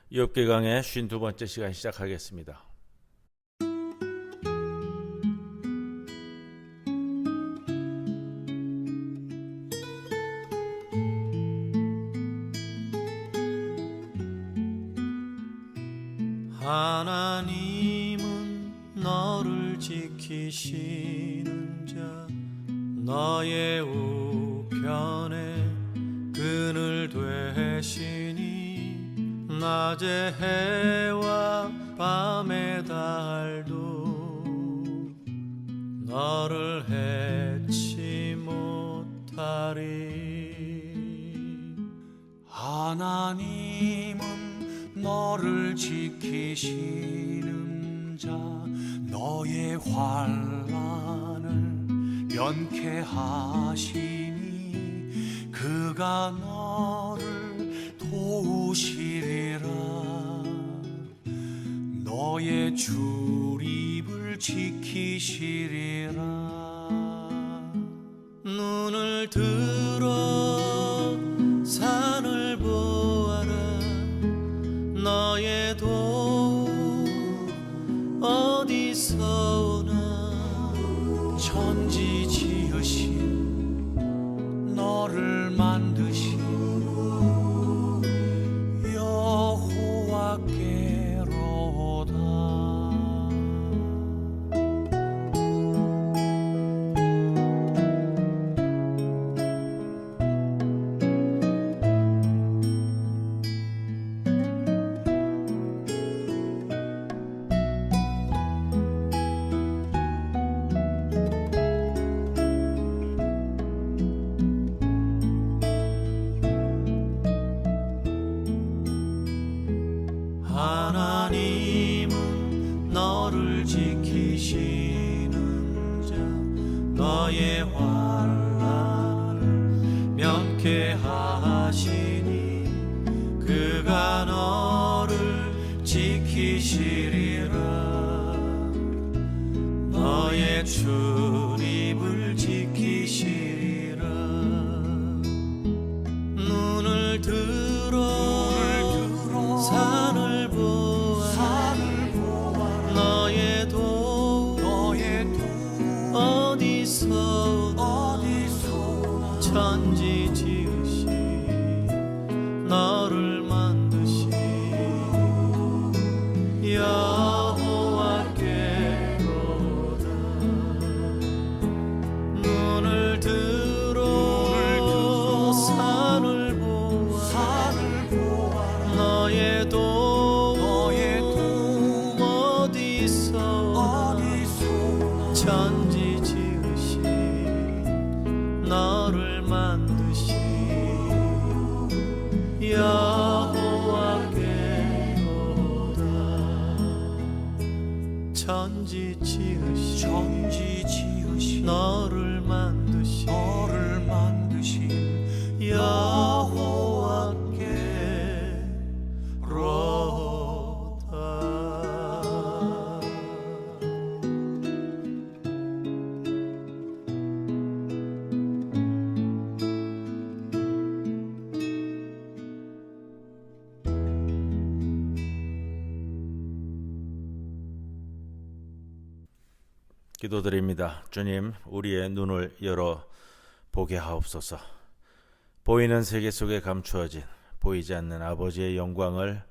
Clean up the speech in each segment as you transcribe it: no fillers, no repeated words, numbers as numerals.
욥기 강의 52번째 시간 시작하겠습니다. 하나님은 너를 지키시는 자, 너의 우편에 그늘 되시니 낮의 해와 밤의 달도 너를 해치 못하리. 하나님은 너를 지키시는 자, 너의 환난을 면케하시니 그가 너를 도우시리라. 너의 출입을 지키시리라. 눈을 들어 산을 보아라. 너의 도움 어디서 오나. 천지 지으신 너를 만드신 여호와께로다. 하나님은 너를 지키시는 자, 너의 환난을 면케하시니 그가 너를 지키시리라. 너의 출입을 지키시리라. 눈을 들어 산을 보아라. 너의 도움 어디서 오나. 천지 지으신 너를 만드신 여호와께로다. 눈을 들어 산을 보아라. 너의 도움 어디서 오나. 천지 지으신 너를 만드신 여호와께로다. 천지 지으신 너를 만드신 여호와께로다. 기도드립니다. 주님, 우리의 눈을 열어 보게 하옵소서. 보이는 세계 속에 감추어진 보이지 않는 아버지의 영광을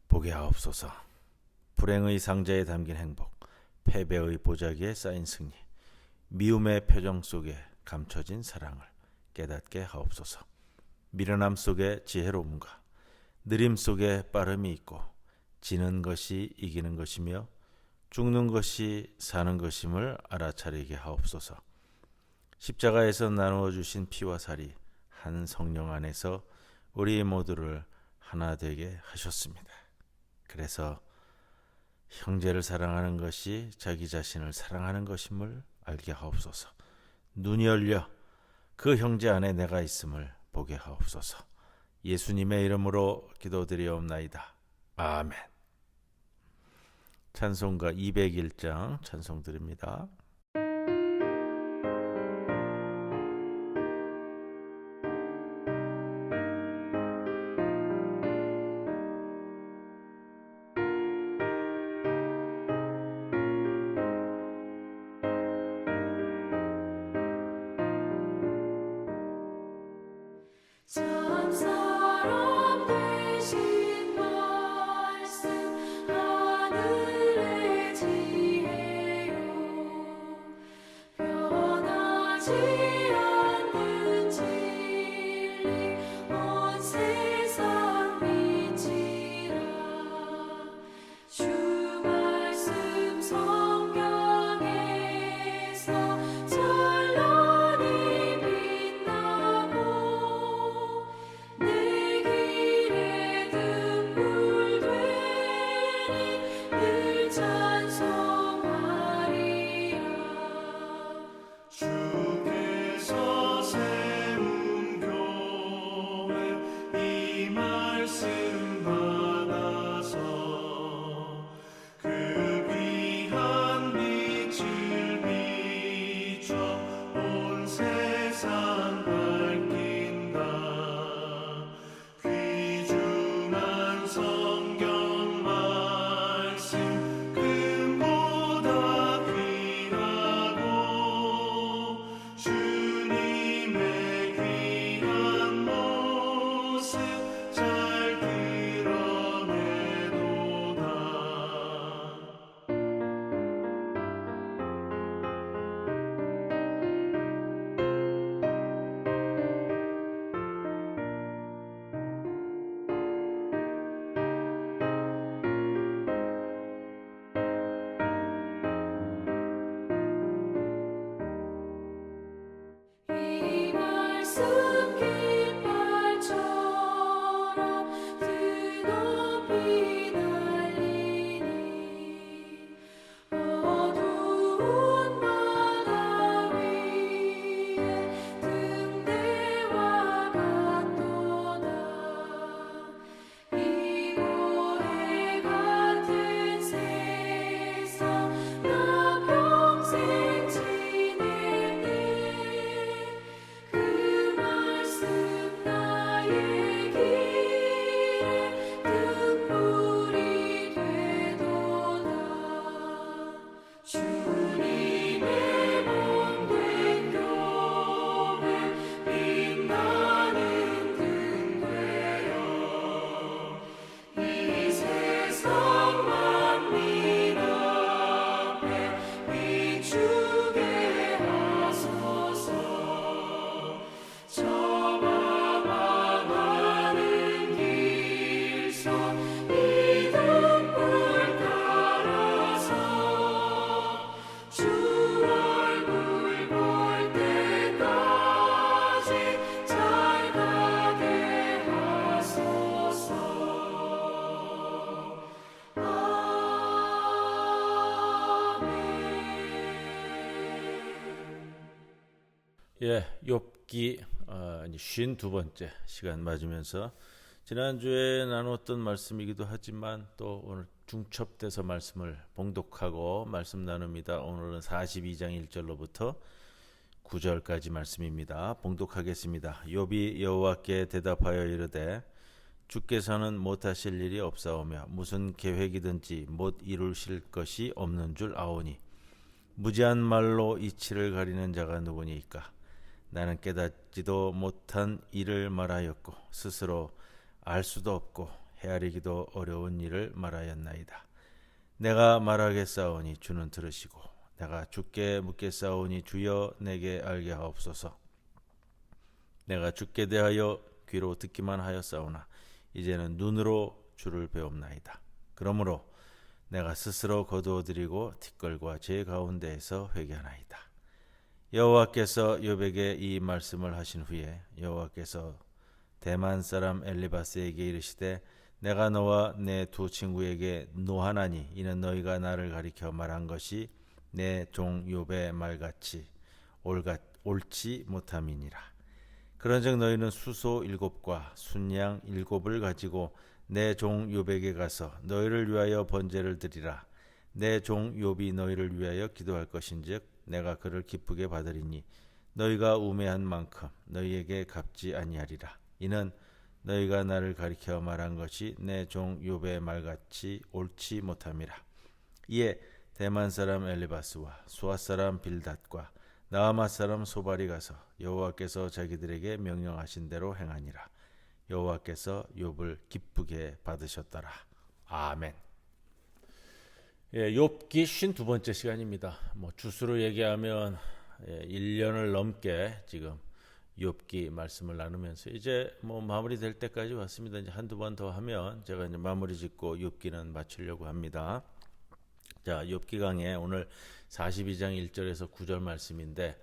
보게 하옵소서. 불행의 상자에 담긴 행복, 패배의 보자기에 쌓인 승리, 미움의 표정 속에 감춰진 사랑을 깨닫게 하옵소서. 미련함 속에 지혜로움과 느림 속에 빠름이 있고, 지는 것이 이기는 것이며 죽는 것이 사는 것임을 알아차리게 하옵소서. 십자가에서 나누어 주신 피와 살이 한 성령 안에서 우리 모두를 하나 되게 하셨습니다. 그래서 형제를 사랑하는 것이 자기 자신을 사랑하는 것임을 알게 하옵소서. 눈이 열려 그 형제 안에 내가 있음을 보게 하옵소서. 예수님의 이름으로 기도드리옵나이다. 아멘. 찬송가 201장 찬송 드립니다. 욥기 52번째 시간 맞으면서 지난주에 나눴던 말씀이기도 하지만 또 오늘 중첩돼서 말씀을 봉독하고 말씀 나눕니다. 오늘은 42장 1절로부터 9절까지 말씀입니다. 봉독하겠습니다. 욥이 여호와께 대답하여 이르되 주께서는 못하실 일이 없사오며 무슨 계획이든지 못 이루실 것이 없는 줄 아오니 무지한 말로 이치를 가리는 자가 누구니이까. 나는 깨닫지도 못한 일을 말하였고 스스로 알 수도 없고 헤아리기도 어려운 일을 말하였나이다. 내가 말하겠사오니 주는 들으시고 내가 주께 묻겠사오니 주여 내게 알게 하옵소서. 내가 주께 대하여 귀로 듣기만 하였사오나 이제는 눈으로 주를 배웁나이다. 그러므로 내가 스스로 거두어드리고 티끌과 제 가운데에서 회개하나이다. 여호와께서 욥에게 이 말씀을 하신 후에 여호와께서 대만 사람 엘리바스에게 이르시되 내가 너와 내 두 친구에게 노하나니 이는 너희가 나를 가리켜 말한 것이 내 종 욥의 말같이 옳지 못함이니라. 그런즉 너희는 수소 7과 순양 7을 가지고 내 종 욥에게 가서 너희를 위하여 번제를 드리라. 내 종 욥이 너희를 위하여 기도할 것인즉 내가 그를 기쁘게 받으리니 너희가 우매한 만큼 너희에게 갚지 아니하리라. 이는 너희가 나를 가리켜 말한 것이 내 종 욥의 말같이 옳지 못함이라. 이에 대만 사람 엘리바스와 수아 사람 빌닷과 나아마 사람 소발이 가서 여호와께서 자기들에게 명령하신 대로 행하니라. 여호와께서 욥을 기쁘게 받으셨더라. 아멘. 욥기 52번째 시간입니다. 주수로 얘기하면 1년을 넘게 지금 욥기 말씀을 나누면서 이제 마무리될 때까지 왔습니다. 이제 한두 번 더 하면 제가 이제 마무리 짓고 욥기는 마치려고 합니다. 자, 욥기 강의 오늘 42장 1절에서 9절 말씀인데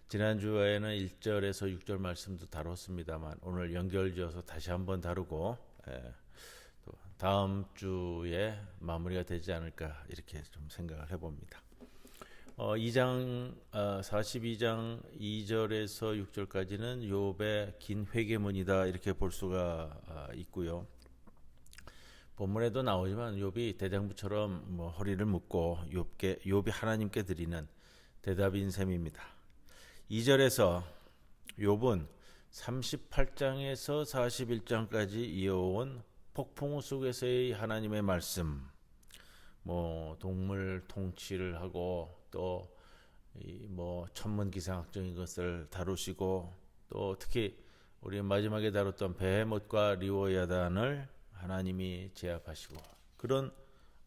지난주에는 1절에서 6절 말씀도 다뤘습니다만 오늘 연결지어서 다시 한번 다루고 또 다음 주에 마무리가 되지 않을까 이렇게 좀 생각을 해봅니다. 42장 2절에서 6절까지는 욥의 긴 회개문이다 이렇게 볼 수가 있고요. 본문에도 나오지만 욥이 대장부처럼 허리를 묶고 욥이 하나님께 드리는 대답인 셈입니다. 2절에서 욥은 38장에서 41장까지 이어온 폭풍우 속에서의 하나님의 말씀, 동물 통치를 하고 또 천문기상학적인 것을 다루시고 또 특히 우리 마지막에 다뤘던 베헤못과 리워야단을 하나님이 제압하시고 그런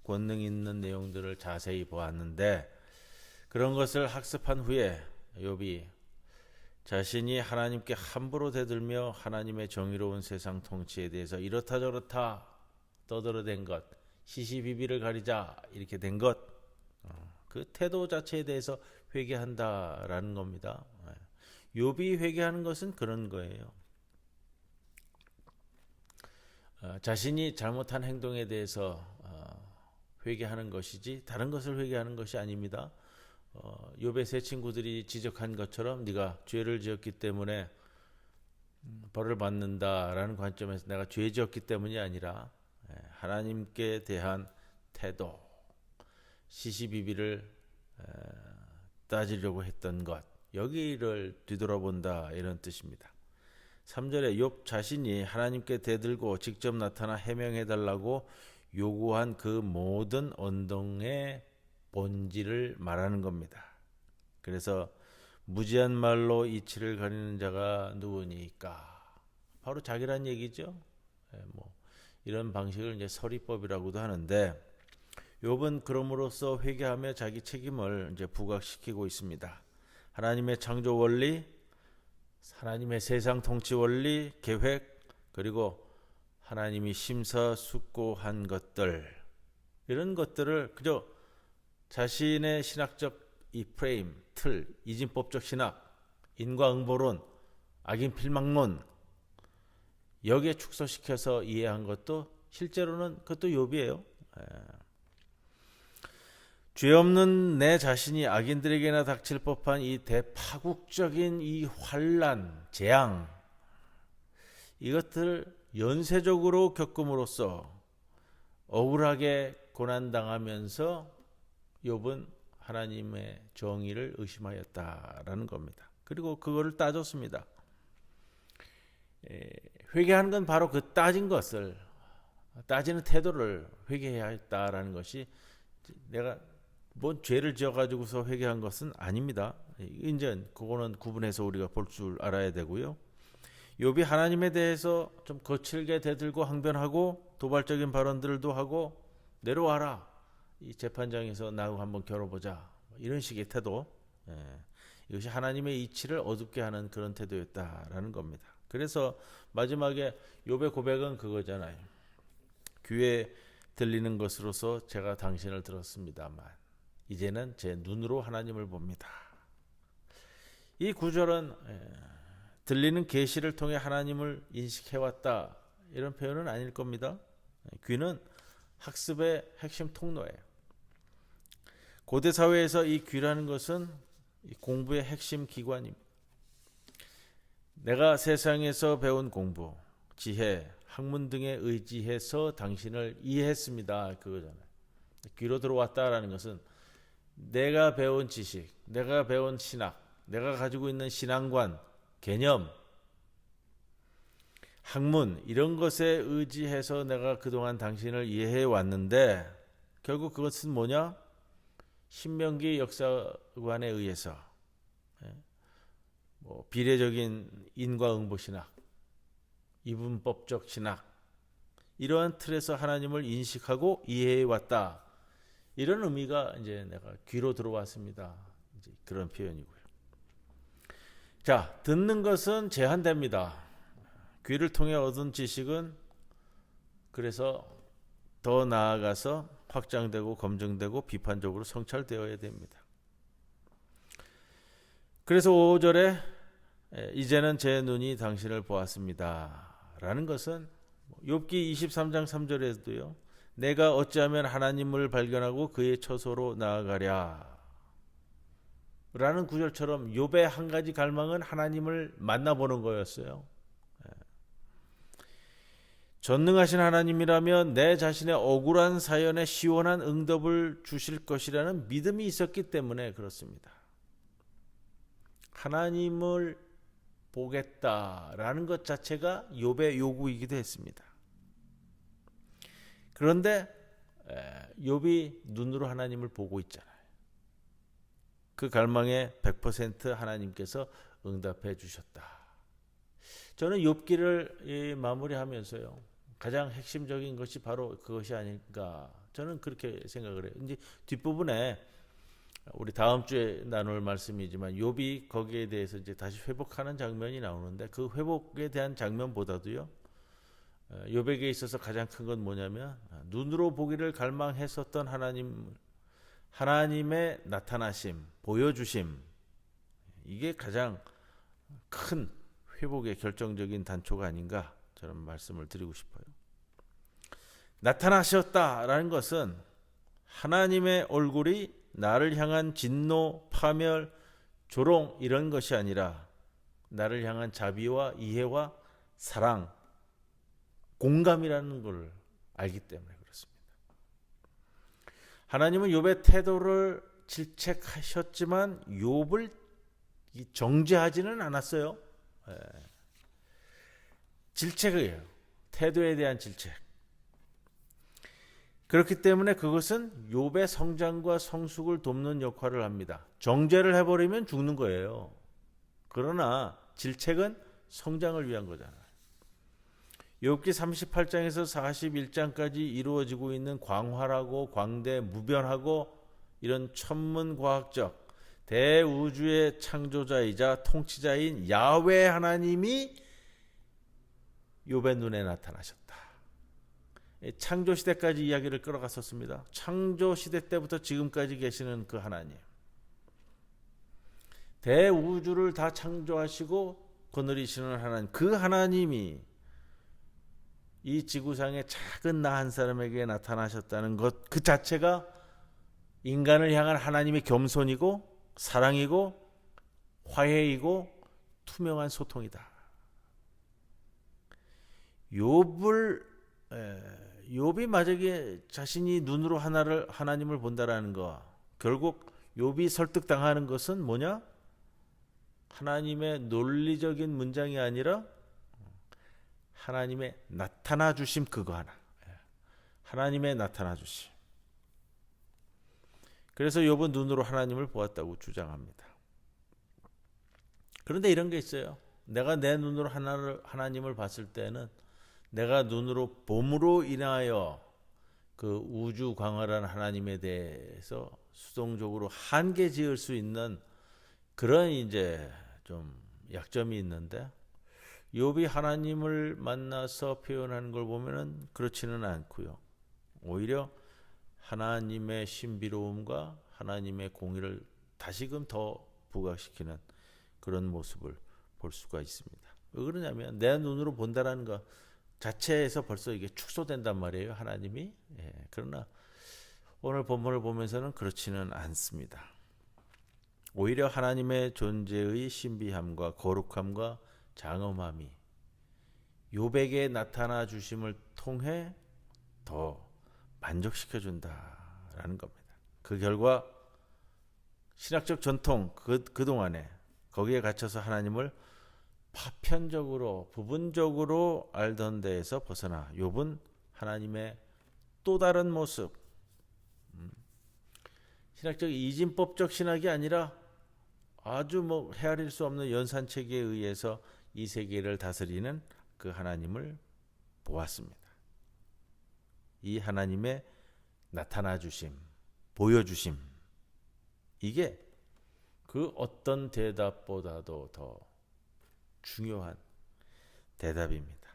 권능 있는 내용들을 자세히 보았는데 그런 것을 학습한 후에 욥이 자신이 하나님께 함부로 대들며 하나님의 정의로운 세상 통치에 대해서 이렇다 저렇다 떠들어댄 것, 시시비비를 가리자 이렇게 된 것, 그 태도 자체에 대해서 회개한다라는 겁니다. 욥이 회개하는 것은 그런 거예요. 자신이 잘못한 행동에 대해서 회개하는 것이지 다른 것을 회개하는 것이 아닙니다. 욥의 세 친구들이 지적한 것처럼 네가 죄를 지었기 때문에 벌을 받는다라는 관점에서 내가 죄 지었기 때문이 아니라 하나님께 대한 태도, 시시비비를 따지려고 했던 것, 여기를 뒤돌아본다 이런 뜻입니다. 3절에 욥 자신이 하나님께 대들고 직접 나타나 해명해달라고 요구한 그 모든 언동의 본질을 말하는 겁니다. 그래서 무지한 말로 이치를 가리는 자가 누구니까? 바로 자기란 얘기죠. 이런 방식을 이제 서리법이라고도 하는데 욥은 그럼으로써 회개하며 자기 책임을 이제 부각시키고 있습니다. 하나님의 창조 원리, 하나님의 세상 통치 원리, 계획, 그리고 하나님이 심사숙고한 것들, 이런 것들을 그저 자신의 신학적 이 프레임, 틀, 이진법적 신학, 인과응보론, 악인필망론 여기에 축소시켜서 이해한 것도 실제로는 그것도 욥이에요. 죄 없는 내 자신이 악인들에게나 닥칠 법한 이 대파국적인 이 환난, 재앙, 이것들을 연쇄적으로 겪음으로써 억울하게 고난당하면서 욥은 하나님의 정의를 의심하였다라는 겁니다. 그리고 그거를 따졌습니다. 회개하는 건 바로 그 따지는 태도를 회개해야 했다라는 것이, 내가 뭔 죄를 지어가지고서 회개한 것은 아닙니다. 이제 그거는 구분해서 우리가 볼 줄 알아야 되고요. 욥이 하나님에 대해서 좀 거칠게 대들고 항변하고 도발적인 발언들도 하고, 내려와라, 이 재판장에서 나하고 한번 겨뤄보자, 이런 식의 태도, 이것이 하나님의 이치를 어둡게 하는 그런 태도였다라는 겁니다. 그래서 마지막에 욥의 고백은 그거잖아요. 귀에 들리는 것으로서 제가 당신을 들었습니다만 이제는 제 눈으로 하나님을 봅니다. 이 구절은 들리는 계시를 통해 하나님을 인식해왔다, 이런 표현은 아닐 겁니다. 귀는 학습의 핵심 통로예요. 고대 사회에서 이 귀라는 것은 공부의 핵심 기관입니다. 내가 세상에서 배운 공부, 지혜, 학문 등에 의지해서 당신을 이해했습니다, 그거잖아요. 귀로 들어왔다라는 것은 내가 배운 지식, 내가 배운 신학, 내가 가지고 있는 신앙관, 개념, 학문, 이런 것에 의지해서 내가 그동안 당신을 이해해 왔는데, 결국 그것은 뭐냐? 신명기 역사관에 의해서 비례적인 인과응보 신학, 이분법적 신학, 이러한 틀에서 하나님을 인식하고 이해해 왔다, 이런 의미가 이제 내가 귀로 들어왔습니다, 이제 그런 표현이고요. 자, 듣는 것은 제한됩니다. 귀를 통해 얻은 지식은 그래서 더 나아가서 확장되고 검증되고 비판적으로 성찰되어야 됩니다. 그래서 5절에 이제는 제 눈이 당신을 보았습니다 라는 것은 욥기 23장 3절에도요, 내가 어찌하면 하나님을 발견하고 그의 처소로 나아가랴 라는 구절처럼 욥의 한 가지 갈망은 하나님을 만나보는 거였어요. 전능하신 하나님이라면 내 자신의 억울한 사연에 시원한 응답을 주실 것이라는 믿음이 있었기 때문에 그렇습니다. 하나님을 보겠다라는 것 자체가 욥의 요구이기도 했습니다. 그런데 욥이 눈으로 하나님을 보고 있잖아요. 그 갈망에 100% 하나님께서 응답해 주셨다. 저는 욥기를 마무리하면서요, 가장 핵심적인 것이 바로 그것이 아닐까, 저는 그렇게 생각을 해요. 이제 뒷부분에 우리 다음 주에 나눌 말씀이지만 욥이 거기에 대해서 이제 다시 회복하는 장면이 나오는데, 그 회복에 대한 장면보다도요, 욥에게 있어서 가장 큰 건 뭐냐면 눈으로 보기를 갈망했었던 하나님의 나타나심, 보여주심, 이게 가장 큰 회복의 결정적인 단초가 아닌가, 저는 말씀을 드리고 싶어요. 나타나셨다라는 것은 하나님의 얼굴이 나를 향한 진노, 파멸, 조롱, 이런 것이 아니라 나를 향한 자비와 이해와 사랑, 공감이라는 걸 알기 때문에 그렇습니다. 하나님은 욥의 태도를 질책하셨지만 욥을 정죄하지는 않았어요. 질책이에요. 태도에 대한 질책. 그렇기 때문에 그것은 욥의 성장과 성숙을 돕는 역할을 합니다. 정죄를 해버리면 죽는 거예요. 그러나 질책은 성장을 위한 거잖아요. 욥기 38장에서 41장까지 이루어지고 있는 광활하고 광대 무변하고 이런 천문과학적 대우주의 창조자이자 통치자인 야훼 하나님이 욥의 눈에 나타나셨다. 창조시대까지 이야기를 끌어갔었습니다. 창조시대 때부터 지금까지 계시는 그 하나님, 대우주를 다 창조하시고 거느리시는 하나님, 그 하나님이 이 지구상의 작은 나 한 사람에게 나타나셨다는 것 그 자체가 인간을 향한 하나님의 겸손이고 사랑이고 화해이고 투명한 소통이다. 욥이 만약에 자신이 눈으로 하나님을 본다라는 거, 결국 욥이 설득당하는 것은 뭐냐? 하나님의 논리적인 문장이 아니라 하나님의 나타나 주심, 그거 하나. 하나님의 나타나 주심. 그래서 욥은 눈으로 하나님을 보았다고 주장합니다. 그런데 이런 게 있어요. 내가 내 눈으로 하나님을 봤을 때는 내가 눈으로 봄으로 인하여 그 우주 광활한 하나님에 대해서 수동적으로 한계 지을 수 있는 그런 이제 좀 약점이 있는데, 욥이 하나님을 만나서 표현하는 걸 보면은 그렇지는 않고요. 오히려 하나님의 신비로움과 하나님의 공의를 다시금 더 부각시키는 그런 모습을 볼 수가 있습니다. 왜 그러냐면 내 눈으로 본다라는 것 자체에서 벌써 이게 축소된단 말이에요, 하나님이. 그러나 오늘 본문을 보면서는 그렇지는 않습니다. 오히려 하나님의 존재의 신비함과 거룩함과 장엄함이 욥에게 나타나 주심을 통해 더 만족시켜 준다라는 겁니다. 그 결과 신학적 전통 그동안에 거기에 갇혀서 하나님을 파편적으로 부분적으로 알던 데에서 벗어나 욥은 하나님의 또 다른 모습, 신학적 이진법적 신학이 아니라 아주 헤아릴 수 없는 연산책에 의해서 이 세계를 다스리는 그 하나님을 보았습니다. 이 하나님의 나타나 주심, 보여주심, 이게 그 어떤 대답보다도 더 중요한 대답입니다.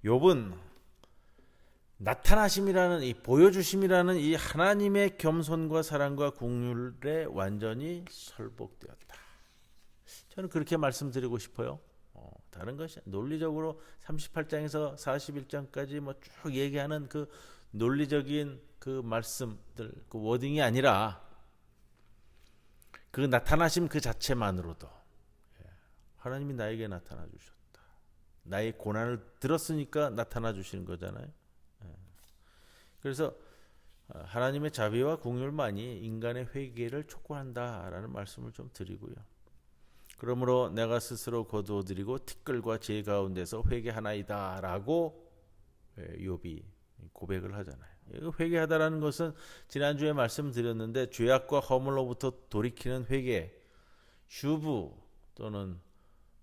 욥은 나타나심이라는 이 보여주심이라는 이 하나님의 겸손과 사랑과 긍휼에 완전히 설복되었다. 저는 그렇게 말씀드리고 싶어요. 다른 것이 논리적으로 38장에서 41장까지 쭉 얘기하는 그 논리적인 그 말씀들, 그 워딩이 아니라 그 나타나심 그 자체만으로도 하나님이 나에게 나타나 주셨다. 나의 고난을 들었으니까 나타나 주시는 거잖아요. 그래서 하나님의 자비와 긍휼만이 인간의 회개를 촉구한다라는 말씀을 좀 드리고요. 그러므로 내가 스스로 거두어드리고 티끌과 제 가운데서 회개하나이다라고 욥이 고백을 하잖아요. 회개하다라는 것은 지난주에 말씀드렸는데 죄악과 허물로부터 돌이키는 회개, 슈브 또는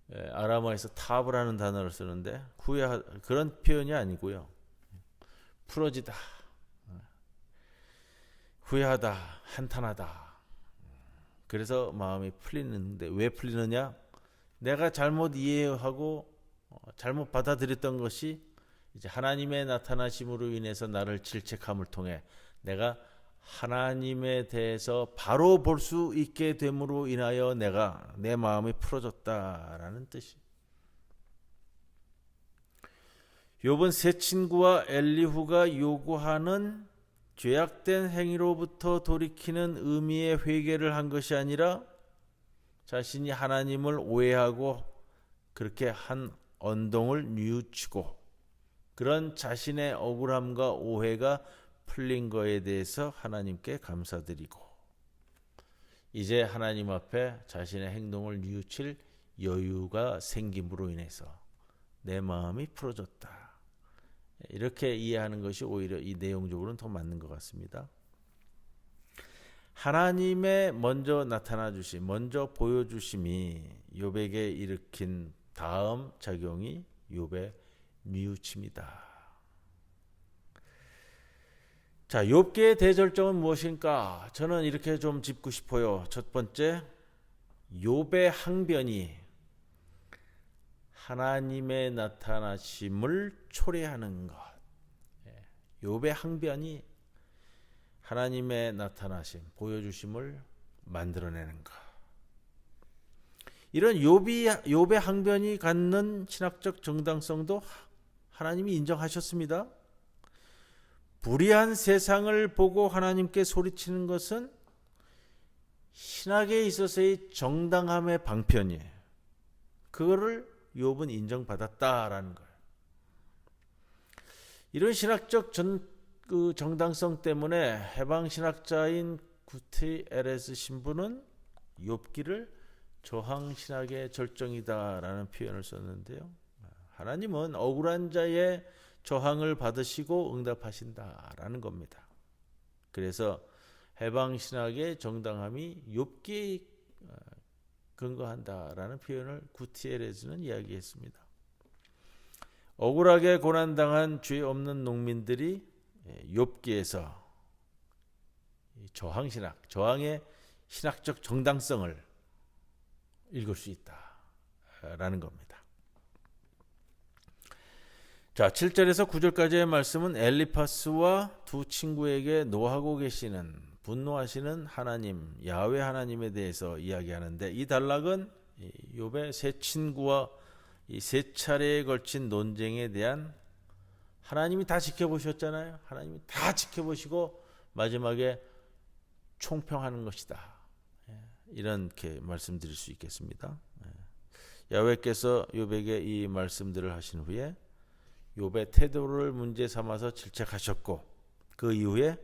아람어에서 탑이라는 단어를 쓰는데 그런 표현이 아니고요. 풀어지다, 후회하다, 한탄하다. 그래서 마음이 풀리는데 왜 풀리느냐? 내가 잘못 이해하고 잘못 받아들였던 것이 이제 하나님의 나타나심으로 인해서 나를 질책함을 통해 내가 하나님에 대해서 바로 볼 수 있게 됨으로 인하여 내 마음이 풀어졌다라는 뜻이. 욥은 세 친구와 엘리후가 요구하는 죄악된 행위로부터 돌이키는 의미의 회개를 한 것이 아니라 자신이 하나님을 오해하고 그렇게 한 언동을 뉘우치고 그런 자신의 억울함과 오해가 풀린 거에 대해서 하나님께 감사드리고 이제 하나님 앞에 자신의 행동을 뉘우칠 여유가 생김으로 인해서 내 마음이 풀어졌다. 이렇게 이해하는 것이 오히려 이 내용적으로는 더 맞는 것 같습니다. 하나님의 먼저 나타나 주심, 먼저 보여주심이 욥에게 일으킨 다음 작용이 욥의 뉘우침이다. 자, 욥기의 대절정은 무엇인가? 저는 이렇게 좀 짚고 싶어요. 첫 번째, 욥의 항변이 하나님의 나타나심을 초래하는 것. 욥의 항변이 하나님의 나타나심, 보여주심을 만들어내는 것. 이런 욥의 항변이 갖는 신학적 정당성도 하나님이 인정하셨습니다. 불의한 세상을 보고 하나님께 소리치는 것은 신학에 있어서의 정당함의 방편이에요. 그거를 욥은 인정받았다라는 거예요. 이런 신학적 정당성 때문에 해방 신학자인 구티에레스 신부는 욥기를 저항 신학의 절정이다라는 표현을 썼는데요. 하나님은 억울한 자의 저항을 받으시고 응답하신다라는 겁니다. 그래서 해방 신학의 정당함이 욥기에 근거한다라는 표현을 구티에레스는 이야기했습니다. 억울하게 고난당한 죄 없는 농민들이 욥기에서 저항 신학, 저항의 신학적 정당성을 읽을 수 있다라는 겁니다. 자, 7절에서 9절까지의 말씀은 엘리파스와 두 친구에게 노하고 계시는 분노하시는 하나님, 야훼 하나님에 대해서 이야기하는데, 이 단락은 욥의 세 친구와 이 세 차례에 걸친 논쟁에 대한, 하나님이 다 지켜보셨잖아요. 하나님이 다 지켜보시고 마지막에 총평하는 것이다. 이렇게 말씀드릴 수 있겠습니다. 야훼께서 욥에게 이 말씀들을 하신 후에 욥의 태도를 문제 삼아서 질책하셨고, 그 이후에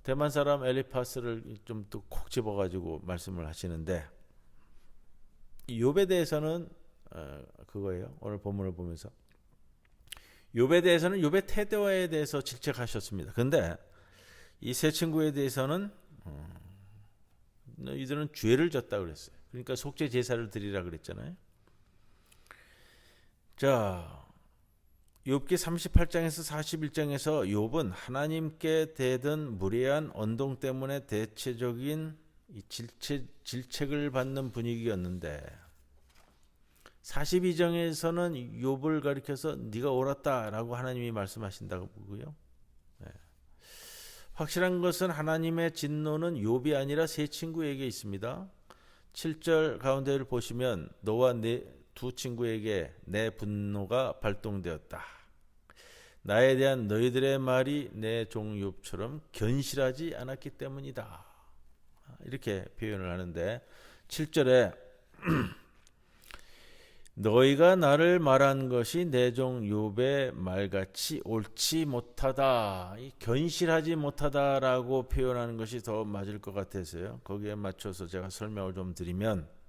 대만 사람 엘리파스를 좀 또 콕 집어가지고 말씀을 하시는데, 욥에 대해서는 그거예요. 오늘 본문을 보면서 욥에 대해서는 욥의 태도에 대해서 질책하셨습니다. 그런데 이 세 친구에 대해서는 너희들은 죄를 졌다 그랬어요. 그러니까 속죄 제사를 드리라 그랬잖아요. 자, 욥기 38장에서 41장에서 욥은 하나님께 대든 무례한 언동 때문에 대체적인 이 질책을 받는 분위기였는데, 42장에서는 욥을 가리켜서 네가 옳았다라고 하나님이 말씀하신다고요. 확실한 것은 하나님의 진노는 욥이 아니라 세 친구에게 있습니다. 7절 가운데를 보시면 너와 네 두 친구에게 내 분노가 발동되었다. 나에 대한 너희들의 말이 내 종 욥처럼 견실하지 않았기 때문이다. 이렇게 표현을 하는데, 7절에 너희가 나를 말한 것이 내 종 욥의 말같이 옳지 못하다. 이 견실하지 못하다라고 표현하는 것이 더 맞을 것 같아서요. 거기에 맞춰서 제가 설명을 좀 드리면,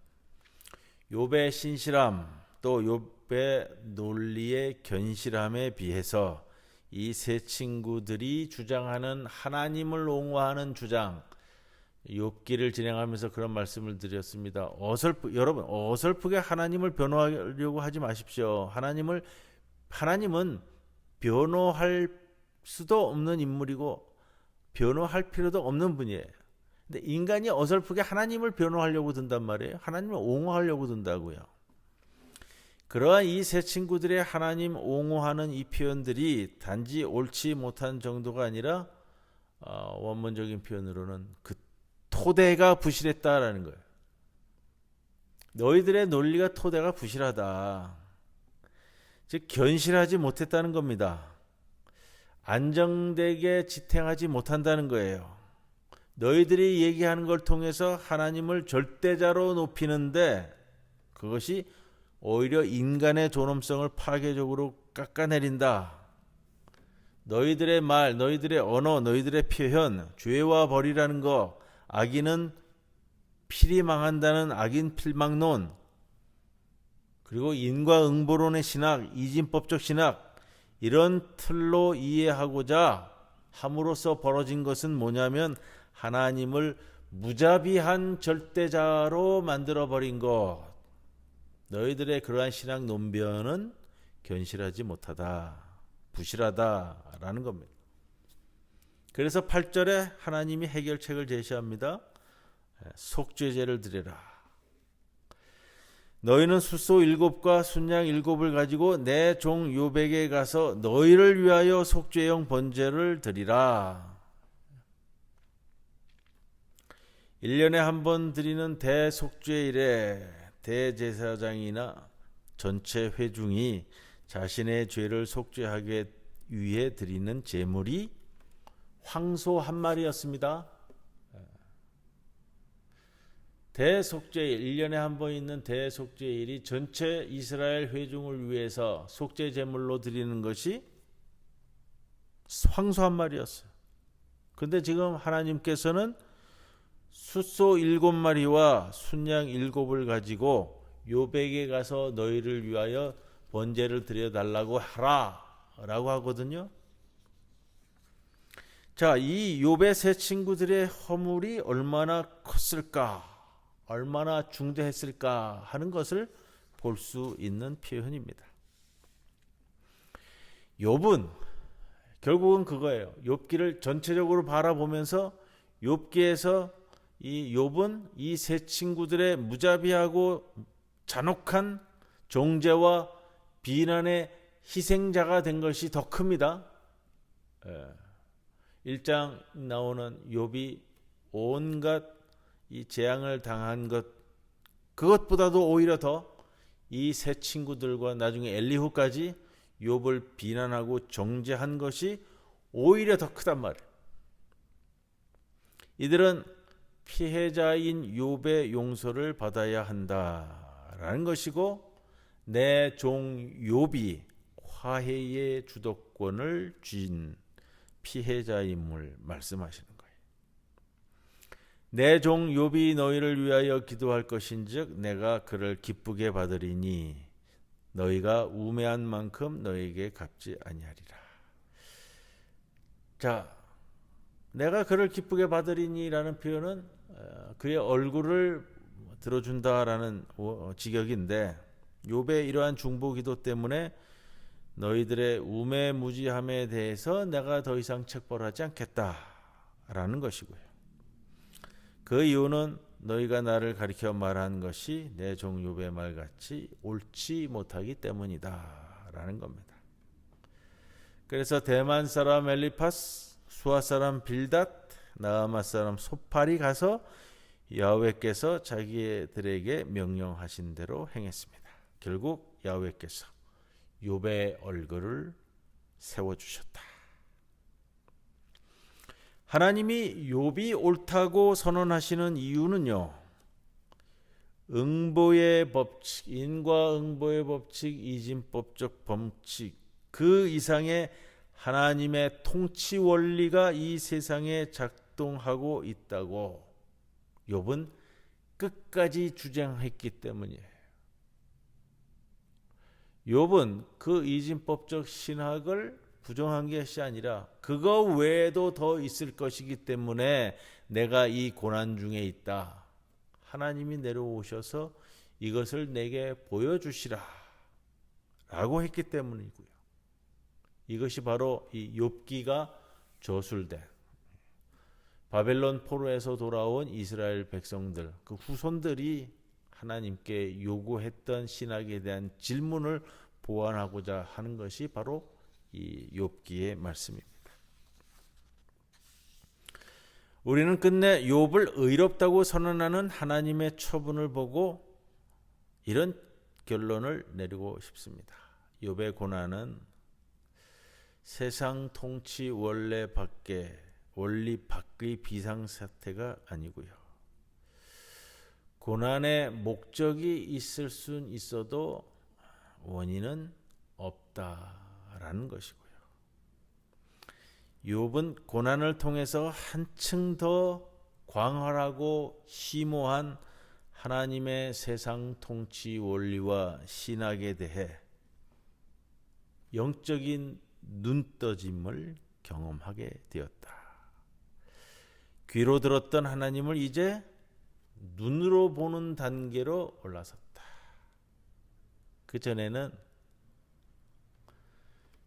욥의 신실함 또 욥의 논리의 견실함에 비해서 이 세 친구들이 주장하는 하나님을 옹호하는 주장, 욥기를 진행하면서 그런 말씀을 드렸습니다. 여러분 어설프게 하나님을 변호하려고 하지 마십시오. 하나님은 변호할 수도 없는 인물이고 변호할 필요도 없는 분이에요. 근데 인간이 어설프게 하나님을 변호하려고 든단 말이에요. 하나님을 옹호하려고 든다고요. 그러한 이 세 친구들의 하나님 옹호하는 이 표현들이 단지 옳지 못한 정도가 아니라 원문적인 표현으로는 그 토대가 부실했다라는 거예요. 너희들의 논리가 토대가 부실하다. 즉 견실하지 못했다는 겁니다. 안정되게 지탱하지 못한다는 거예요. 너희들이 얘기하는 걸 통해서 하나님을 절대자로 높이는데 그것이 오히려 인간의 존엄성을 파괴적으로 깎아내린다. 너희들의 말, 너희들의 언어, 너희들의 표현, 죄와 벌이라는 거, 악인은 필이 망한다는 악인 필망론, 그리고 인과응보론의 신학, 이진법적 신학, 이런 틀로 이해하고자 함으로써 벌어진 것은 뭐냐면 하나님을 무자비한 절대자로 만들어버린 것. 너희들의 그러한 신학 논변은 견실하지 못하다, 부실하다라는 겁니다. 그래서 8절에 하나님이 해결책을 제시합니다. 속죄제를 드려라. 너희는 숫소 7과 순양 7을 가지고 내 종 욥에게 가서 너희를 위하여 속죄용 번제를 드리라. 1년에 한 번 드리는 대속죄일에 대제사장이나 전체 회중이 자신의 죄를 속죄하기 위에 드리는 제물이 황소 한 마리였습니다. 대속죄일, 1년에 한 번 있는 대속죄일이 전체 이스라엘 회중을 위해서 속죄 제물로 드리는 것이 황소 한 마리였어요. 근데 지금 하나님께서는 숫소 7마리와 순양 7을 가지고 욥에게 가서 너희를 위하여 번제를 드려달라고 하라 라고 하거든요. 자, 이 욥의 세 친구들의 허물이 얼마나 컸을까, 얼마나 중대했을까 하는 것을 볼 수 있는 표현입니다. 욥은 결국은 그거예요. 욥기를 전체적으로 바라보면서 욥기에서 이 욥은 이 세 친구들의 무자비하고 잔혹한 정죄와 비난의 희생자가 된 것이 더 큽니다. 1장 나오는 욥이 온갖 이 재앙을 당한 것, 그것보다도 오히려 더 이 세 친구들과 나중에 엘리후까지 욥을 비난하고 정죄한 것이 오히려 더 크단 말이에요. 이들은 피해자인 욥의 용서를 받아야 한다라는 것이고, 내 종 욥이 화해의 주도권을 쥔 피해자임을 말씀하시는 거예요. 내 종 욥이 너희를 위하여 기도할 것인즉 내가 그를 기쁘게 받으리니 너희가 우매한 만큼 너희에게 갚지 아니하리라. 자, 내가 그를 기쁘게 받으리니라는 표현은 그의 얼굴을 들어준다라는 직역인데, 욥의 이러한 중보기도 때문에 너희들의 우매무지함에 대해서 내가 더 이상 책벌하지 않겠다라는 것이고요. 그 이유는 너희가 나를 가리켜 말한 것이 내 종 욥의 말같이 옳지 못하기 때문이다라는 겁니다. 그래서 대만 사람 엘리파스, 수아 사람 빌닷, 나아마 사람 소팔이 가서 야훼께서 자기들에게 명령하신 대로 행했습니다. 결국 야훼께서 욥의 얼굴을 세워주셨다. 하나님이 욥이 옳다고 선언하시는 이유는요, 응보의 법칙, 인과응보의 법칙, 이진법적 법칙, 그 이상의 하나님의 통치 원리가 이 세상에 작동하고 있다고 욥은 끝까지 주장했기 때문이에요. 욥은 그 이진법적 신학을 부정한 것이 아니라 그거 외에도 더 있을 것이기 때문에 내가 이 고난 중에 있다, 하나님이 내려오셔서 이것을 내게 보여주시라 라고 했기 때문이고요. 이것이 바로 이 욥기가 저술된 바벨론 포로에서 돌아온 이스라엘 백성들, 그 후손들이 하나님께 요구했던 신학에 대한 질문을 보완하고자 하는 것이 바로 이 욥기의 말씀입니다. 우리는 끝내 욥을 의롭다고 선언하는 하나님의 처분을 보고 이런 결론을 내리고 싶습니다. 욥의 고난은 세상 통치 원리 밖의 비상사태가 아니고요, 고난의 목적이 있을 순 있어도 원인은 없다라는 것이고요. 욥은 고난을 통해서 한층 더 광활하고 심오한 하나님의 세상 통치 원리와 신학에 대해 영적인 눈떠짐을 경험하게 되었다. 귀로 들었던 하나님을 이제 눈으로 보는 단계로 올라섰다. 그 전에는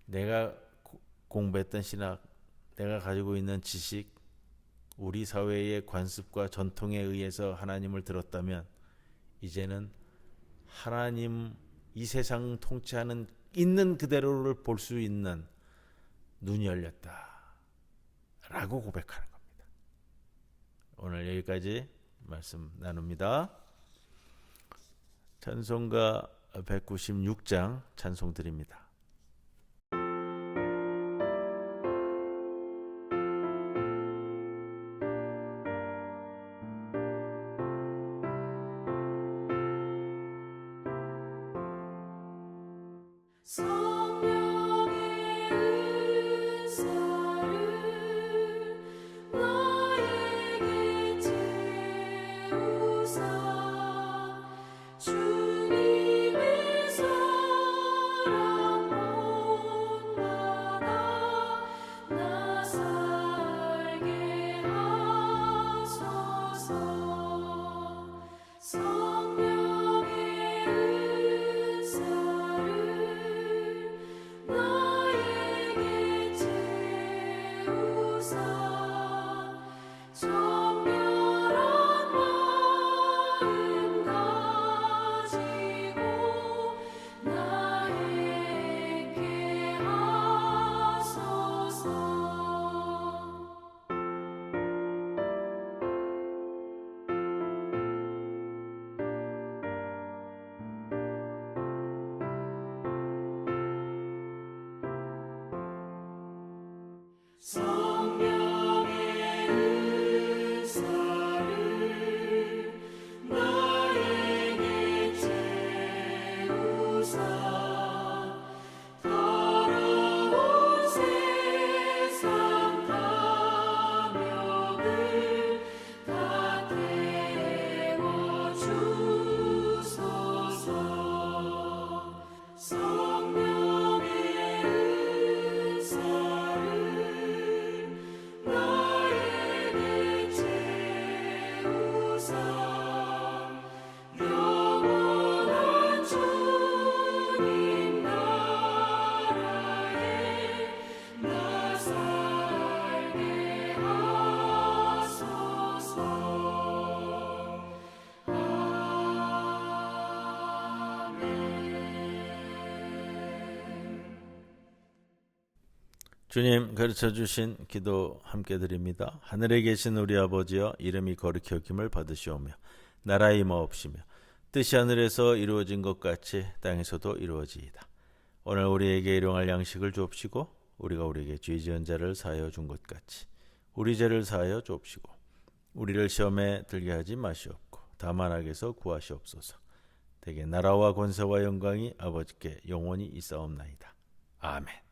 내가 공부했던 신학, 내가 가지고 있는 지식, 우리 사회의 관습과 전통에 의해서 하나님을 들었다면 이제는 하나님, 이 세상 통치하는 있는 그대로를 볼 수 있는 눈이 열렸다 라고 고백하는 겁니다. 오늘 여기까지 말씀 나눕니다. 찬송가 196장 찬송 드립니다. 성령의 은사를 나에게 채우사 주님의 사랑 본받아 나 살게 하소서. 성령의 은사를 나에게 채우사 정결한 마음 가지고 나에게 하소서. 성령의 은사를 나에게 채우사 더러운 세상 탐욕을 다 태워주소서. 성령의 은사를 나에게 채우사 영원한 주님 나라에 나 살게 하소서. 주님 가르쳐 주신 기도 함께 드립니다. 하늘에 계신 우리 아버지여 이름이 거룩히 여김을 받으시오며 나라의 임하옵시며 뜻이 하늘에서 이루어진 것 같이 땅에서도 이루어지이다. 오늘 우리에게 일용할 양식을 주옵시고 우리가 우리에게 죄 지은 자를 사하여 준 것 같이 우리 죄를 사하여 주옵시고 우리를 시험에 들게 하지 마시옵고 다만 악에서 구하시옵소서. 대개 나라와 권세와 영광이 아버지께 영원히 있사옵나이다. 아멘.